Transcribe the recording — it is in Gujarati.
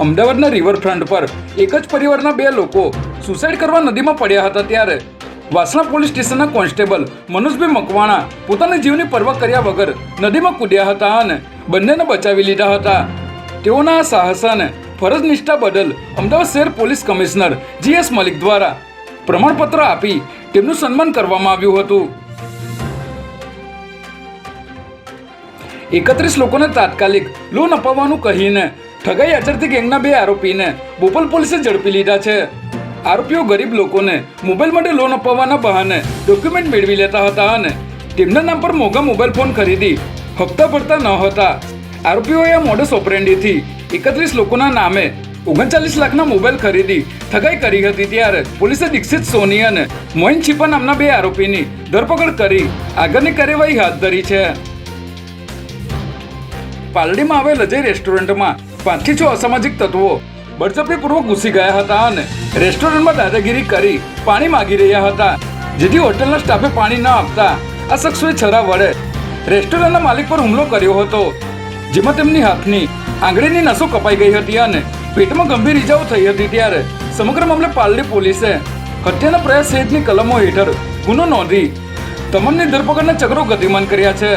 અમદાવાદના રિવરફ્રન્ટ પર એક જ પરિવારના 2 લોકો સુસાઇડ કરવા નદીમાં પડ્યા હતા ત્યારે વાસણા પોલીસ સ્ટેશનના કોન્સ્ટેબલ મનોજભાઈ મકવાણા પોતાના જીવની પરવા કર્યા વગર નદીમાં કૂદ્યા હતા અને બંનેને બચાવી લીધા હતા. તેઓના આ સાહસ અને ફરજ નિષ્ઠા બદલ અમદાવાદ શહેર પોલીસ કમિશનર GS મલિક દ્વારા પ્રમાણપત્ર આપી તેમનું સન્માન કરવામાં આવ્યું હતું. 31 લોકોને તાત્કાલિક લોન અપાવવાનું કહીને ઠગાઈ આચરતી ગેંગના 2 આરોપીને બોપલ પોલીસે ઝડપી લીધા છે. આરોપીઓ ગરીબ લોકોને મોબાઈલ માટે લોન અપાવવાના બહાને ડોક્યુમેન્ટ મેળવી લેતા હતા અને તેમના નામ પર મોંઘા મોબાઈલ ફોન ખરીદી હપ્તા ભરતા ન હતા. આરોપીઓએ આ મોડસ ઓપરેન્ડીથી 31 લોકોના નામે 39 લાખના મોબાઈલ ખરીદી ઠગાઈ કરી હતી ત્યારે પોલીસે દીક્ષિત સોની અને મોઇન છીપા નામના 2 આરોપીની ધરપકડ કરી આગળની કાર્યવાહી હાથ ધરી છે. પાલડીમાં આવેલ અજય રેસ્ટોરન્ટમાં 5 થી 6 અસામાજિક તત્વો બળજબરીપૂર્વક ઘૂસી ગયા હતા અને રેસ્ટોરન્ટમાં દાદાગીરી કરી પાણી માગી રહ્યા હતા, જેથી હોટલના સ્ટાફે પાણી ન આપતા આ શખ્સોએ છરા વડે રેસ્ટોરન્ટના માલિક પર હુમલો કર્યો હતો, જેમાં તેમની હાથની આંગળીની નસો કપાઈ ગઈ હતી અને પેટમાં ગંભીર ઈજાઓ થઈ હતી. ત્યારે સમગ્ર મામલે પાલડી પોલીસે હત્યાના પ્રયાસ સહિતની કલમો હેઠળ ગુનો નોંધી તમામની ધરપકડના ચક્રો ગતિમાન કર્યા છે.